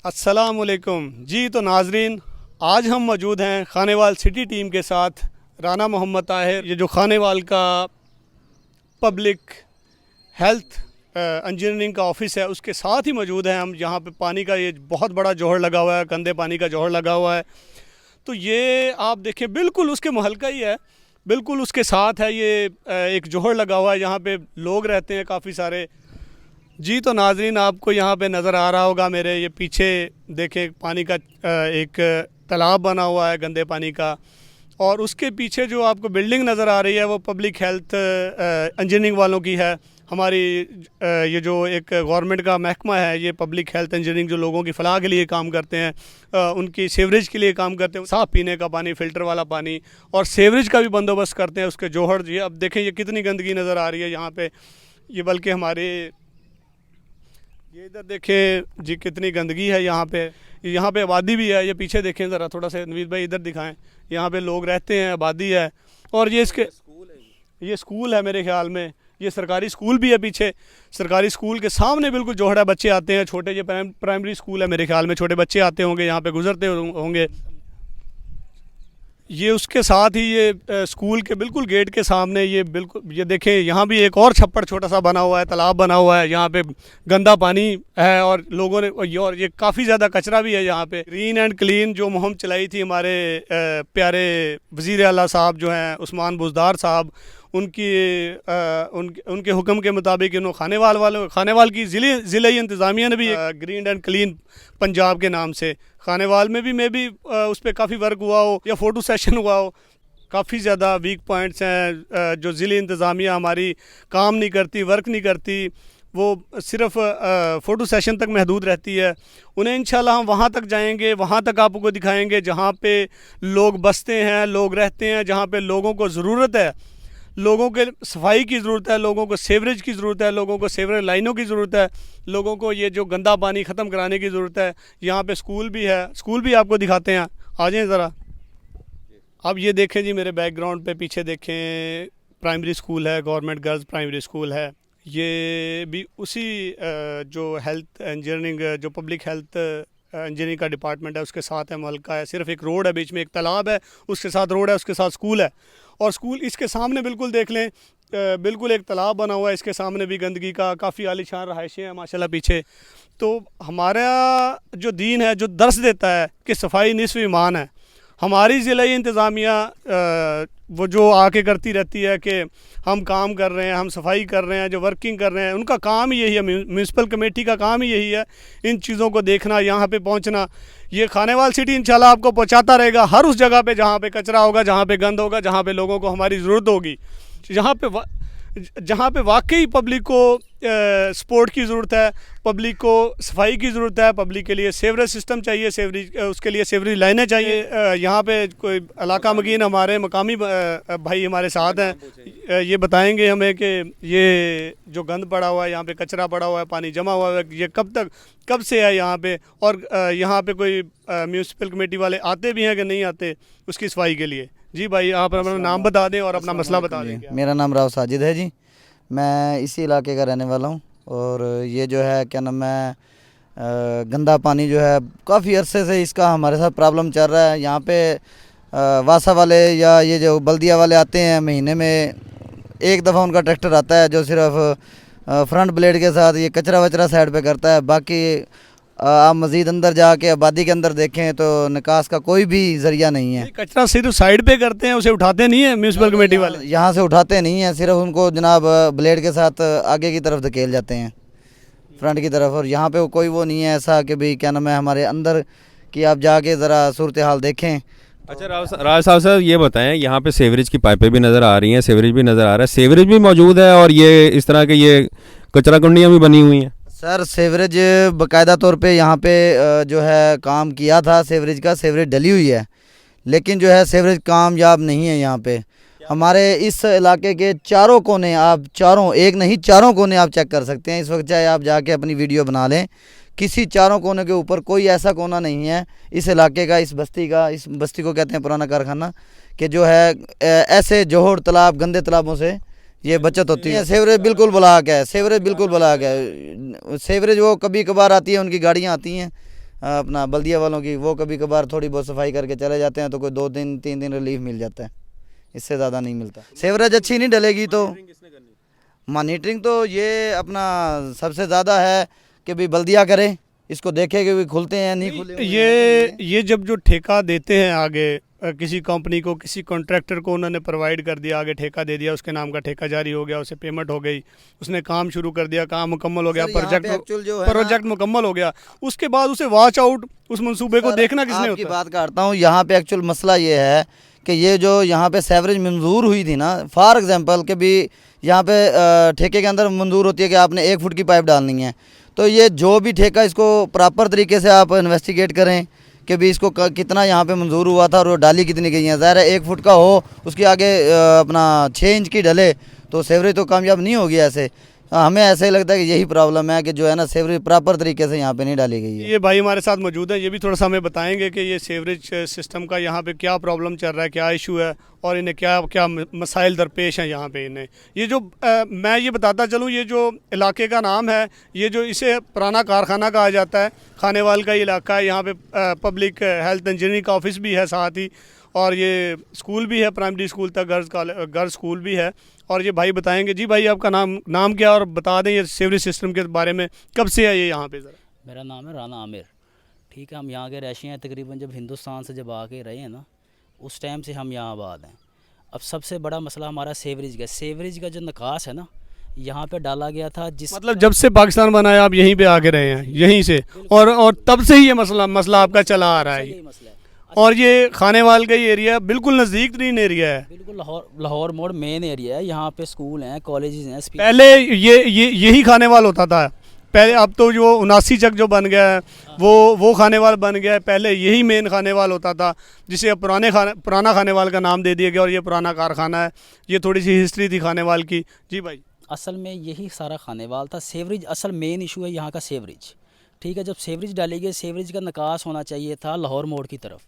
अस्सलामुअलैकुम जी। तो नाजरीन, आज हम मौजूद हैं खानेवाल सिटी टीम के साथ। राना मोहम्मद ताहिर, ये जो खानेवाल का पब्लिक हेल्थ इंजीनियरिंग का ऑफिस है, उसके साथ ही मौजूद हैं हम। यहाँ पे पानी का ये बहुत बड़ा जौहर लगा हुआ है, गंदे पानी का जौहर लगा हुआ है। तो ये आप देखें, बिल्कुल उसके महल का ही है, बिल्कुल उसके साथ है ये एक जौहर लगा हुआ है। यहाँ पे लोग रहते हैं काफ़ी सारे जी। तो नाजरीन, आपको यहाँ पे नज़र आ रहा होगा मेरे ये पीछे, देखें पानी का एक तालाब बना हुआ है गंदे पानी का। और उसके पीछे जो आपको बिल्डिंग नज़र आ रही है वो पब्लिक हेल्थ इंजीनियरिंग वालों की है। हमारी ये जो एक गवर्नमेंट का महकमा है, ये पब्लिक हेल्थ इंजीनियरिंग जो लोगों की फ़लाह के लिए काम करते हैं, उनकी सीवरेज के लिए काम करते हैं, साफ़ पीने का पानी, फ़िल्टर वाला पानी, और सीवरेज का भी बंदोबस्त करते हैं उसके जौहर। ये अब देखें ये कितनी गंदगी नज़र आ रही है यहाँ पे। ये बल्कि हमारे ये इधर देखें जी, कितनी गंदगी है यहाँ पे आबादी भी है। ये पीछे देखें ज़रा, थोड़ा सा नवीद भाई इधर दिखाएं। यहाँ पे लोग रहते हैं, आबादी है। और ये ये स्कूल है मेरे ख्याल में, ये सरकारी स्कूल भी है पीछे। सरकारी स्कूल के सामने बिल्कुल जोहड़ा, बच्चे आते हैं छोटे, ये प्राइमरी स्कूल है मेरे ख्याल में, छोटे बच्चे आते होंगे यहाँ पे, गुजरते होंगे। ये उसके साथ ही ये स्कूल के बिल्कुल गेट के सामने ये बिल्कुल ये देखें, यहाँ भी एक और छप्पड़ छोटा सा बना हुआ है, तालाब बना हुआ है। यहाँ पे गंदा पानी है और लोगों ने और ये काफ़ी ज़्यादा कचरा भी है यहाँ पे। ग्रीन एंड क्लीन जो मुहिम चलाई थी हमारे प्यारे वज़ीर आला साहब जो हैं उस्मान बुज़दार साहब, उनके हुक्म के मुताबिक इन्होंने खानेवाल की ज़िले इंतज़ामिया ने भी ग्रीन एंड क्लीन पंजाब के नाम से, खानेवाल में भी मैं भी उस पर काफ़ी वर्क हुआ हो या फ़ोटो सेशन हुआ हो। काफ़ी ज़्यादा वीक पॉइंट्स हैं जो ज़िले इंतज़ामिया हमारी काम नहीं करती, वर्क नहीं करती, वो सिर्फ फ़ोटो सेशन तक महदूद रहती है। उन्हें इंशाल्लाह हम वहाँ तक जाएंगे, वहाँ तक आपको दिखाएंगे जहाँ पे लोग बसते हैं, लोग रहते हैं, जहाँ पे लोगों को ज़रूरत है, लोगों के सफाई की ज़रूरत है, लोगों को सीवरेज की ज़रूरत है, लोगों को सीवरेज लाइनों की ज़रूरत है, लोगों को ये जो गंदा पानी ख़त्म कराने की ज़रूरत है। यहाँ पे स्कूल भी है, स्कूल भी आपको दिखाते हैं, आ जाएँ ज़रा। अब ये देखें जी, मेरे बैकग्राउंड पे पीछे देखें, प्राइमरी स्कूल है, गवर्नमेंट गर्ल्स प्राइमरी स्कूल है। ये भी उसी जो हेल्थ इंजीनियरिंग, जो पब्लिक हेल्थ इंजीनियरिंग का डिपार्टमेंट है उसके साथ है, मुहल्का है। सिर्फ एक रोड है, बीच में एक तालाब है, उसके साथ रोड है, उसके साथ स्कूल है। और स्कूल इसके सामने बिल्कुल देख लें, बिल्कुल एक तालाब बना हुआ है, इसके सामने भी गंदगी का काफ़ी आलीशान रहायशें हैं माशाल्लाह पीछे। तो हमारा जो दीन है, जो दर्स देता है कि सफाई निस्फ़ ईमान है। हमारी ज़िला इंतज़ामिया वो जो आके करती रहती है कि हम काम कर रहे हैं, हम सफाई कर रहे हैं, जो वर्किंग कर रहे हैं, उनका काम ही यही है, म्यूनसिपल कमेटी का काम ही यही है, इन चीज़ों को देखना, यहाँ पे पहुँचना। ये खानेवाल सिटी इंशाल्लाह आपको पहुँचाता रहेगा हर उस जगह पे जहाँ पे कचरा होगा, जहाँ पे गंद होगा, जहाँ पे लोगों को हमारी ज़रूरत होगी, जहाँ पे वाकई पब्लिक को सपोर्ट की ज़रूरत है, पब्लिक को सफाई की ज़रूरत है, पब्लिक के लिए सेवरेज सिस्टम चाहिए, सेवरेज उसके लिए सेवरेज लाइनें चाहिए। यहाँ पे कोई इलाका मकीन हमारे मकामी भाई हमारे साथ हैं, ये बताएंगे हमें कि ये जो गंद पड़ा हुआ है, यहाँ पे कचरा पड़ा हुआ है, पानी जमा हुआ है, ये कब से है यहाँ पे, और यहाँ पे कोई म्यूनसिपल कमेटी वाले आते भी हैं कि नहीं आते उसकी सफाई के लिए। जी भाई, आप अपना नाम बता दें और अपना मसला बता दें। मेरा नाम राव साजिद है जी, मैं इसी इलाके का रहने वाला हूँ। और ये जो है क्या नाम है, गंदा पानी जो है काफ़ी अरसे से इसका हमारे साथ प्रॉब्लम चल रहा है। यहाँ पे वासा वाले या ये जो बल्दिया वाले आते हैं, महीने में एक दफ़ा उनका ट्रैक्टर आता है जो सिर्फ फ्रंट ब्लेड के साथ ये कचरा वचरा साइड पे करता है। बाकी आप मज़ीद अंदर जाके आबादी के अंदर देखें तो निकास का कोई भी ज़रिया नहीं है। कचरा सिर्फ साइड पे करते हैं, उसे उठाते नहीं है म्यूनसिपल कमेटी वाले, यहाँ से उठाते नहीं हैं, सिर्फ उनको जनाब ब्लेड के साथ आगे की तरफ धकेल जाते हैं, फ्रंट की तरफ। और यहाँ पे कोई वो नहीं है ऐसा कि भाई क्या नाम है हमारे अंदर की आप जाके ज़रा सूरत हाल देखें। अच्छा राज साहब सर, ये बताएं, यहाँ पे सीवरेज की पाइपें भी नज़र आ रही हैं, सीवरेज भी नज़र आ रहा है, सीवरेज भी मौजूद है और ये इस तरह के ये कचरा कुंडियाँ भी बनी हुई हैं? सर सीवरेज बाकायदा तौर पे यहाँ पे जो है काम किया था सीवरेज का, सीवरेज डली हुई है, लेकिन जो है सीवरेज कामयाब नहीं है। यहाँ पे हमारे इस इलाके के चारों कोने, आप चारों, एक नहीं चारों कोने आप चेक कर सकते हैं इस वक्त, चाहे आप जाके अपनी वीडियो बना लें, किसी चारों कोने के ऊपर कोई ऐसा कोना नहीं है इस इलाके का, इस बस्ती का, इस बस्ती को कहते हैं पुराना कारखाना, कि जो है ऐसे जोहर तालाब, गंदे तालाबों से ये बचत होती है। सीवरेज बिल्कुल ब्लॉक है, सीवरेज बिल्कुल ब्लॉक है। सीवरेज वो कभी कभार आती है, उनकी गाड़ियाँ आती हैं, अपना बल्दिया वालों की, वो कभी कभार थोड़ी बहुत सफाई करके चले जाते हैं, तो कोई 2 दिन 3 दिन रिलीफ मिल जाता है, इससे ज़्यादा नहीं मिलता। सीवरेज अच्छी नहीं डलेगी तो मॉनिटरिंग तो ये अपना सबसे ज़्यादा है कि भाई बल्दिया करे, इसको देखे कि भी खुलते हैं नहीं खुले। ये जब जो ठेका देते हैं आगे किसी कंपनी को, किसी कॉन्ट्रैक्टर को उन्होंने प्रोवाइड कर दिया, आगे ठेका दे दिया, उसके नाम का ठेका जारी हो गया, उसे पेमेंट हो गई, उसने काम शुरू कर दिया, काम मुकम्मल हो गया, प्रोजेक्ट मुकम्मल हो गया, उसके बाद उसे वॉच आउट उस मंसूबे को देखना किसने होता है? बात करता हूँ यहाँ पे एक्चुअल मसला ये है कि ये जो यहाँ पे सेवरेज मंजूर हुई थी ना, फॉर एग्जांपल कि भी यहाँ पे ठेके के अंदर मंजूर होती है कि आपने 1 फुट की पाइप डालनी है, तो ये जो भी ठेका इसको प्रॉपर तरीके से आप इन्वेस्टिगेट करें कि भी इसको कितना यहाँ पे मंजूर हुआ था और वो डाली कितनी गई है। ज़ाहिर है 1 फुट का हो, उसके आगे अपना 6 इंच की डले तो सेवरेज तो कामयाब नहीं होगी। ऐसे हमें ऐसे ही लगता है कि यही प्रॉब्लम है कि जो है ना सेवरेज प्रॉपर तरीके से यहाँ पे नहीं डाली गई है। ये भाई हमारे साथ मौजूद है, ये भी थोड़ा सा हमें बताएंगे कि ये सेवरेज सिस्टम का यहाँ पे क्या प्रॉब्लम चल रहा है, क्या इशू है और इन्हें क्या क्या मसाइल दरपेश हैं यहाँ पे इन्हें। ये जो मैं ये बताता चलूँ, ये जो इलाके का नाम है, ये जो इसे पुराना कारखाना कहा जाता है, खानेवाल का इलाका है, यहाँ पे पब्लिक हेल्थ इंजीनियरिंग का ऑफिस भी है साथ ही, और ये स्कूल भी है, प्राइमरी स्कूल तक गर्ल्स स्कूल भी है। और ये भाई बताएंगे। जी भाई आपका नाम क्या, और बता दें ये सेवरेज सिस्टम के बारे में, कब से है ये यहाँ पे ज़रा? मेरा नाम है राना आमिर। ठीक है, हम यहाँ के रहशी हैं। तकरीबन जब हिंदुस्तान से जब आके रहे हैं ना, उस टाइम से हम यहाँ आबाद हैं। अब सबसे बड़ा मसला हमारा सेवरेज का, सेवरेज का जो निकास है ना, यहाँ पे डाला गया था, जिस मतलब जब से पाकिस्तान बना है आप यहीं पे आके रहे हैं, यहीं से, और तब से ही ये मसला आपका चला आ रहा है। यही मसला है। और ये खानेवाल का ही एरिया बिल्कुल नज़दीक तरीन एरिया है, बिल्कुल लाहौर मोड़ मेन एरिया है। यहाँ पे स्कूल हैं, कॉलेजेस हैं। पहले यही खानेवाल होता था पहले, अब तो जो 79 चक जो बन गया है वो खानेवाल बन गया है। पहले यही मेन खानेवाल होता था, जिसे अब पुराना खानेवाल का नाम दे दिया गया, और ये पुराना कारखाना है। ये थोड़ी सी हिस्ट्री थी खानेवाल की। जी भाई, असल में यही सारा खानेवाल था। सेवरेज असल मेन इशू है यहाँ का, सेवरेज। ठीक है, जब सेवरेज डाली गई, सेवरेज का निकास होना चाहिए था लाहौर मोड़ की तरफ।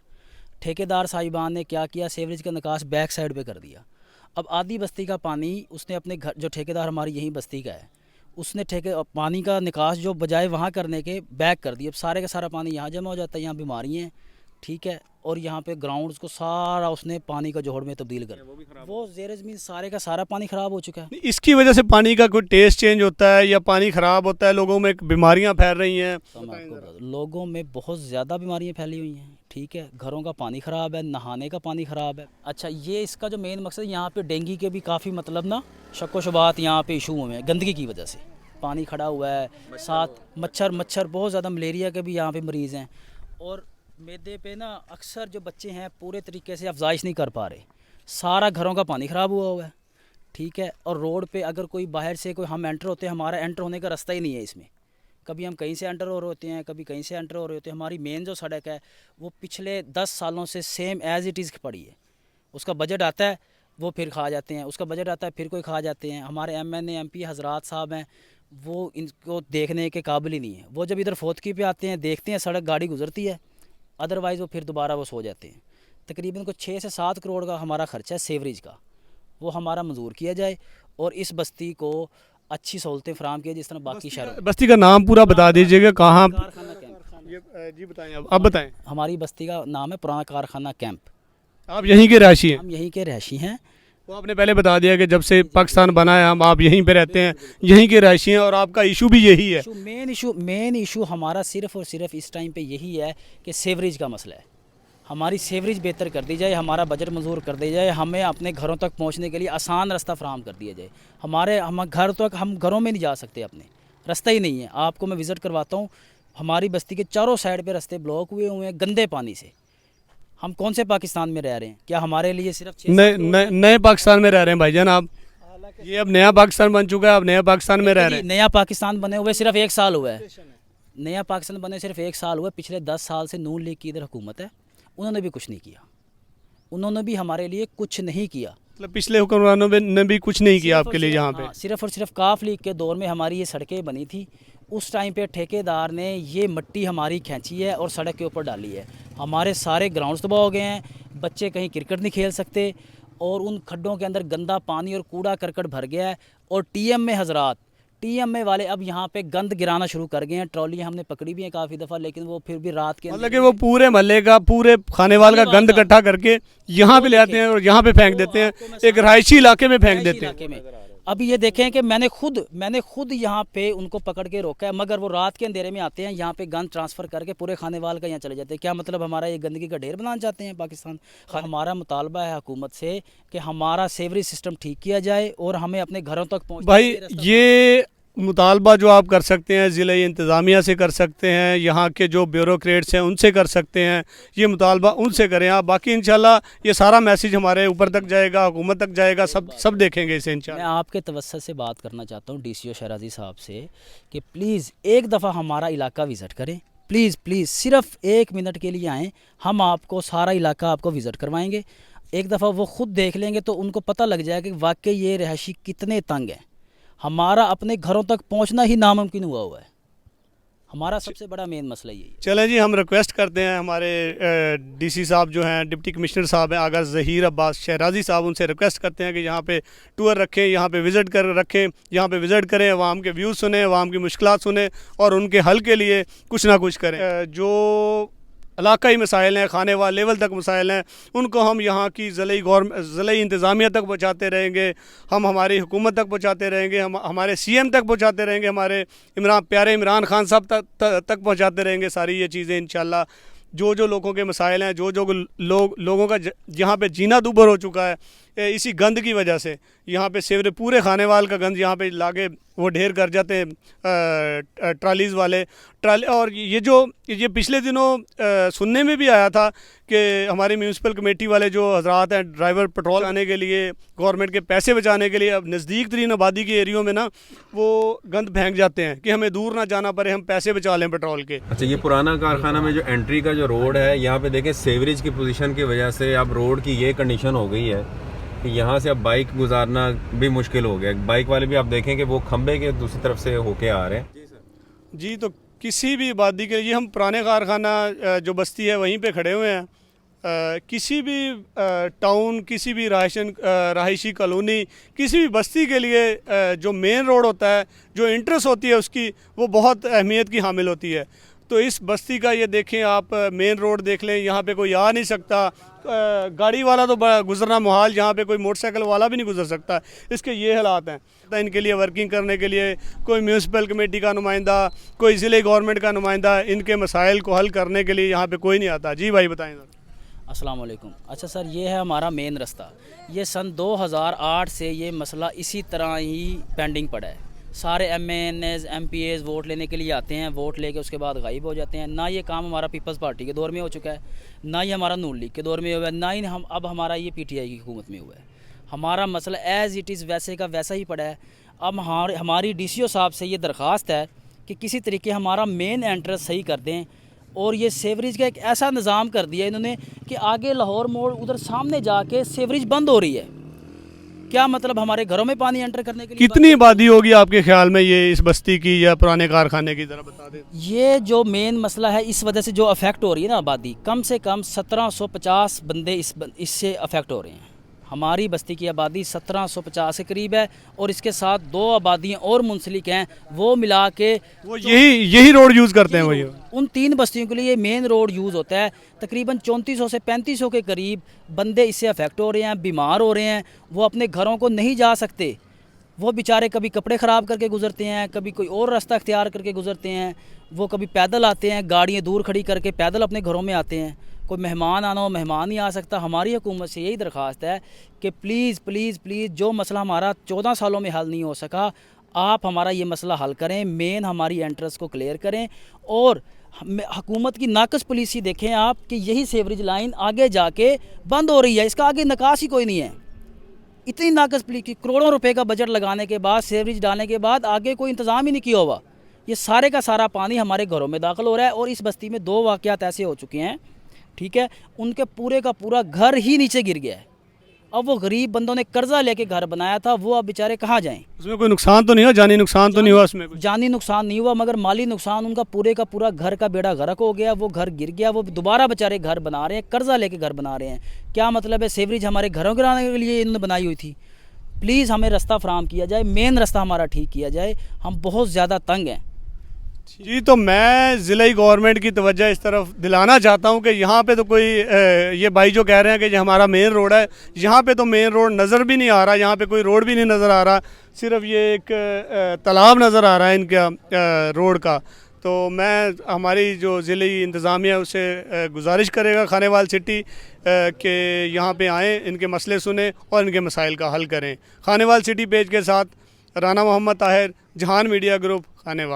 ठेकेदार साहिबान ने क्या किया, सेवरेज का निकास बैक साइड पे कर दिया। अब आधी बस्ती का पानी उसने अपने घर, जो ठेकेदार हमारी यही बस्ती का है, उसने पानी का निकास जो बजाय वहाँ करने के बैक कर दिया। अब सारे का सारा पानी यहाँ जमा हो जाता है, यहाँ बीमारियाँ हैं। ठीक है, और यहाँ पे ग्राउंड्स को सारा उसने पानी का जोहड़ में तब्दील कर दिया। वो ज़ेर ज़मीन सारे का सारा पानी ख़राब हो चुका है। इसकी वजह से पानी का कोई टेस्ट चेंज होता है या पानी ख़राब होता है, लोगों में बीमारियां फैल रही हैं? लोगों में बहुत ज़्यादा बीमारियां फैली हुई हैं। ठीक है, घरों का पानी ख़राब है, नहाने का पानी ख़राब है। अच्छा, ये इसका जो मेन मकसद, यहाँ पे डेंगू के भी काफ़ी मतलब ना शक व शुबात यहाँ पे इशू हुए हैं गंदगी की वजह से। पानी खड़ा हुआ है, साथ मच्छर बहुत ज़्यादा, मलेरिया के भी यहाँ पे मरीज़ हैं। और मैदे पे ना अक्सर जो बच्चे हैं पूरे तरीके से अफजाइश नहीं कर पा रहे, सारा घरों का पानी ख़राब हुआ है। ठीक है, और रोड पे अगर कोई बाहर से कोई हम एंटर होते हैं, हमारा एंटर होने का रास्ता ही नहीं है इसमें। कभी हम कहीं से एंटर हो रहे होते हैं, कभी कहीं से एंटर हो रहे होते हैं। हमारी मेन जो सड़क है वो पिछले 10 सालों से सेम एज़ इट इज़ पड़ी है। उसका बजट आता है वो फिर खा जाते हैं, उसका बजट आता है फिर कोई खा जाते हैं। हमारे MNA MP हजरात साहब हैं, वो इनको देखने के काबिल ही नहीं है। वो जब इधर फोतकी पे आते हैं, देखते हैं सड़क, गाड़ी गुजरती है, अदरवाइज़ वो फिर दोबारा वो सो जाते हैं। तकरीबन को 6 से 7 करोड़ का हमारा खर्चा है सेवरेज का, वो हमारा मंजूर किया जाए और इस बस्ती को अच्छी सहूलतें फराम किया जिस तरह बाकी शहरों। बस्ती का नाम पूरा बता दीजिएगा, कहाँ? कारखाना कैंप। जी बताएं, अब बताएं। हमारी बस्ती का नाम है पुराना कारखाना कैंप। आप यहीं के रहशी हैं? हम यहीं के रहशी हैं। वो आपने पहले बता दिया कि जब से पाकिस्तान बना है हम आप यहीं पे रहते हैं, यहीं के रहशी हैं, और आपका इशू भी यही है। मेन इशू हमारा सिर्फ और सिर्फ इस टाइम पे यही है कि सेवरेज का मसला है। हमारी सेवरेज बेहतर कर दी जाए, हमारा बजट मंजूर कर दिया जाए, हमें अपने घरों तक पहुंचने के लिए आसान रास्ता फराहम कर दिया जाए। हम घर तक, हम घरों में नहीं जा सकते, अपने रास्ता ही नहीं है। आपको मैं विज़िट करवाता हूँ, हमारी बस्ती के चारों साइड पे रास्ते ब्लॉक हुए हैं गंदे पानी से। हम कौन से पाकिस्तान में रह रहे हैं? क्या हमारे लिए सिर्फ नए पाकिस्तान में रह रहे हैं भाईजान आप? ये अब नया पाकिस्तान बन चुका है, आप नया पाकिस्तान में रह रहे हैं। नया पाकिस्तान बने हुए सिर्फ 1 साल हुआ है। नया पाकिस्तान बने सिर्फ 1 साल हुआ है। पिछले 10 साल से नून लीग की इधर हुकूमत है, उन्होंने भी कुछ नहीं किया। उन्होंने भी हमारे लिए कुछ नहीं किया। मतलब पिछले हुक्मरानों ने भी कुछ नहीं किया आपके लिए यहाँ पे? सिर्फ और सिर्फ काफ लीग के दौर में हमारी ये सड़कें बनी थी, उस टाइम पे ठेकेदार ने ये मिट्टी हमारी खींची है और सड़क के ऊपर डाली है। हमारे सारे ग्राउंड्स तबाह हो गए हैं, बच्चे कहीं क्रिकेट नहीं खेल सकते, और उन खड्डों के अंदर गंदा पानी और कूड़ा करकट भर गया है। और TM में हजरात, TMA वाले अब यहाँ पे गंद गिराना शुरू कर गए हैं। ट्रॉलियाँ हमने पकड़ी भी हैं काफ़ी दफ़ा, लेकिन वो फिर भी रात के मतलब कि वो पूरे मोहल्ले का, पूरे खानेवाल का गंद इकट्ठा करके यहाँ पे ले आते हैं और यहाँ पे फेंक देते हैं, एक रहायशी इलाके में फेंक देते हैं। इलाके में अभी ये देखें कि मैंने खुद यहाँ पे उनको पकड़ के रोका है, मगर वो रात के अंधेरे में आते हैं, यहाँ पे गंद ट्रांसफ़र करके पूरे खानेवाल का यहाँ चले जाते हैं। क्या मतलब हमारा ये गंदगी का ढेर बनाना चाहते हैं पाकिस्तान। हमारा मुतालबा है हुकूमत से कि हमारा सेवरेज सिस्टम ठीक किया जाए और हमें अपने घरों तक पहुँच। भाई ये मुतालबा जो आप कर सकते हैं ज़िले इंतज़ामिया से कर सकते हैं, यहाँ के जो ब्यूरोक्रेट्स हैं उनसे कर सकते हैं, ये मुतालबा उनसे करें आप। बाकी इंशाल्लाह ये सारा मैसेज हमारे ऊपर तक जाएगा, हुकूमत तक जाएगा, सब देखेंगे इसे इंशाल्लाह। मैं आपके तवज्जो से बात करना चाहता हूँ DCO शहराजी साहब से कि प्लीज़ एक दफ़ा हमारा इलाका विज़िट करें, प्लीज़ सिर्फ 1 मिनट के लिए आएँ, हम आपको सारा इलाका आपको विज़िट करवाएंगे। एक दफ़ा वो ख़ुद देख लेंगे तो उनको पता लग जाएगा कि वाकई ये रहायशी कितने तंग हैं। हमारा अपने घरों तक पहुंचना ही नामुमकिन हुआ है। हमारा सबसे बड़ा मेन मसला यही है। चलें जी, हम रिक्वेस्ट करते हैं हमारे DC साहब जो हैं, डिप्टी कमिश्नर साहब हैं आगा ज़हीर अब्बास शहराजी साहब, उनसे रिक्वेस्ट करते हैं कि यहाँ पे टूर रखें, यहाँ पे विज़िट कर रखें, यहाँ पे विज़िट करें, अवाम के व्यूज़ सुने, अवाम की मुश्किलात सुने और उनके हल के लिए कुछ ना कुछ करें। जो इलाकाई मसाइल हैं, खानेवाल लेवल तक मसाइल हैं, उनको हम यहाँ की ज़िले इंतज़ामिया तक पहुँचाते रहेंगे, हम हमारी हुकूमत तक पहुँचाते रहेंगे, हम हमारे CM तक पहुँचाते रहेंगे, हमारे प्यारे इमरान खान साहब तक पहुँचाते रहेंगे सारी ये चीज़ें इंशाल्लाह। जो लोगों के मसाइल हैं, जो लोगों का यहाँ पे जीना दूभर हो चुका है इसी गंद की वजह से। यहाँ पे सेवरेज पूरे खानेवाल का गंद यहाँ पे लाके वो ढेर कर जाते हैं ट्रालीज़ वाले और ये पिछले दिनों सुनने में भी आया था कि हमारी म्यूनसिपल कमेटी वाले जो हजरात हैं, ड्राइवर पेट्रोल आने के लिए, गवर्नमेंट के पैसे बचाने के लिए अब नज़दीक तरीन आबादी के एरियो में ना वो गंद फेंक जाते हैं कि हमें दूर ना जाना पड़े, हम पैसे बचा लें पेट्रोल के। अच्छा, ये पुराना कारखाना में जो एंट्री का जो रोड है, यहाँ पे देखें सेवरेज की पोजीशन की वजह से अब रोड की ये कंडीशन हो गई है कि यहाँ से अब बाइक गुजारना भी मुश्किल हो गया। बाइक वाले भी आप देखें कि वो खंबे के दूसरी तरफ से होके आ रहे हैं। जी, तो किसी भी आबादी के लिए हम पुराने कारखाना जो बस्ती है वहीं पे खड़े हुए हैं। किसी भी टाउन, किसी भी रहायशी कॉलोनी, किसी भी बस्ती के लिए जो मेन रोड होता है, जो इंटरेस्ट होती है उसकी, वो बहुत अहमियत की हामिल होती है। तो इस बस्ती का ये देखें आप, मेन रोड देख लें, यहाँ पे कोई आ नहीं सकता, गाड़ी वाला तो बड़ा गुजरना मुहाल, यहाँ पे कोई मोटरसाइकिल वाला भी नहीं गुजर सकता। इसके ये हालात हैं। तो इनके लिए वर्किंग करने के लिए कोई म्यूनसिपल कमेटी का नुमाइंदा, कोई ज़िले गवर्नमेंट का नुमाइंदा इनके मसाइल को हल करने के लिए यहाँ पे कोई नहीं आता। जी भाई बताएं सर। अस्सलाम वालेकुम। अच्छा सर, ये है हमारा मेन रास्ता। ये सन 2008 से ये मसला इसी तरह ही पेंडिंग पड़ा है। सारे MNAs MPAs वोट लेने के लिए आते हैं, वोट लेके उसके बाद गायब हो जाते हैं। ना ये काम हमारा पीपल्स पार्टी के दौर में हो चुका है, ना ही हमारा नून लीग के दौर में हुआ है, ना ही अब हमारा ये PTI की हुकूमत में हुआ है। हमारा मसला एज़ इट इज़ वैसे का वैसा ही पड़ा है। अब हमारी DCO साहब से ये दरख्वास्त है कि किसी तरीके हमारा मेन एंट्रेंस सही कर दें। और ये सेवरेज का एक ऐसा निज़ाम कर दिया इन्होंने कि आगे लाहौर मोड़ उधर सामने जाके सेवरेज बंद हो रही है। क्या मतलब हमारे घरों में पानी एंटर करने के लिए कितनी आबादी होगी आपके ख्याल में ये इस बस्ती की या पुराने कारखाने की, ज़रा बता दें। ये जो मेन मसला है, इस वजह से जो अफेक्ट हो रही है ना आबादी, कम से कम 1750 बंदे इससे अफेक्ट हो रहे हैं। हमारी बस्ती की आबादी 1750 के करीब है और इसके साथ 2 आबादियाँ और मुंसलिक हैं, वो मिला के वो यही रोड यूज़ करते हैं। वही उन 3 बस्तियों के लिए मेन रोड यूज़ होता है। तकरीबन 3400 से 3500 के करीब बंदे इससे अफेक्ट हो रहे हैं, बीमार हो रहे हैं, वो अपने घरों को नहीं जा सकते। वो बेचारे कभी कपड़े ख़राब करके गुजरते हैं, कभी कोई और रास्ता अख्तियार करके गुजरते हैं, वो कभी पैदल आते हैं, गाड़ियाँ दूर खड़ी करके पैदल अपने घरों में आते हैं। कोई मेहमान आना हो, मेहमान नहीं आ सकता। हमारी हुकूमत से यही दरख्वास्त है कि प्लीज़ जो मसला हमारा 14 सालों में हल नहीं हो सका, आप हमारा ये मसला हल करें, मेन हमारी एंट्रेंस को क्लियर करें। और हुकूमत की नाकस पॉलिसी देखें आप कि यही सेवरेज लाइन आगे जाके बंद हो रही है, इसका आगे निकास ही कोई नहीं है। इतनी नाकस पॉलिसी, करोड़ों रुपए का बजट लगाने के बाद, सेवरेज डालने के बाद आगे कोई इंतज़ाम ही नहीं किया हुआ। ये सारे का सारा पानी हमारे घरों में दाखिल हो रहा है। और इस बस्ती में 2 वाक़यात ऐसे हो चुके हैं, ठीक है, उनके पूरे का पूरा घर ही नीचे गिर गया है। अब वो गरीब बंदों ने कर्जा लेके घर बनाया था, वो अब बेचारे कहाँ जाएं। उसमें कोई नुकसान तो नहीं हुआ, जानी नुकसान तो नहीं हुआ उसमें? जानी नुकसान नहीं हुआ, मगर माली नुकसान उनका पूरे का पूरा घर का बेड़ा गर्क हो गया। वो घर गिर गया, वो दोबारा बेचारे घर बना रहे हैं, कर्जा लेके घर बना रहे हैं। क्या मतलब है? सेवरेज हमारे घरों गिराने के लिए इन्होंने बनाई हुई थी। प्लीज़ हमें रास्ता फराहम किया जाए, मेन रास्ता हमारा ठीक किया जाए, हम बहुत ज़्यादा तंग हैं। जी, तो मैं ज़िले गवर्नमेंट की तवज्जो इस तरफ दिलाना चाहता हूँ कि यहाँ पे तो कोई ये भाई जो कह रहे हैं कि ये हमारा मेन रोड है, यहाँ पे तो मेन रोड नज़र भी नहीं आ रहा, यहाँ पे कोई रोड भी नहीं नज़र आ रहा, सिर्फ ये एक तालाब नज़र आ रहा है इनका रोड का। तो मैं हमारी जो ज़िले इंतज़ामिया उसे गुजारिश करेगा खानेवाल सिटी के यहाँ पे आएँ, इनके मसले सुने और इनके मसाइल का हल करें। खानेवाल सिटी पेज के साथ राना मोहम्मद ताहिर, जहान मीडिया ग्रुप, खानेवाल।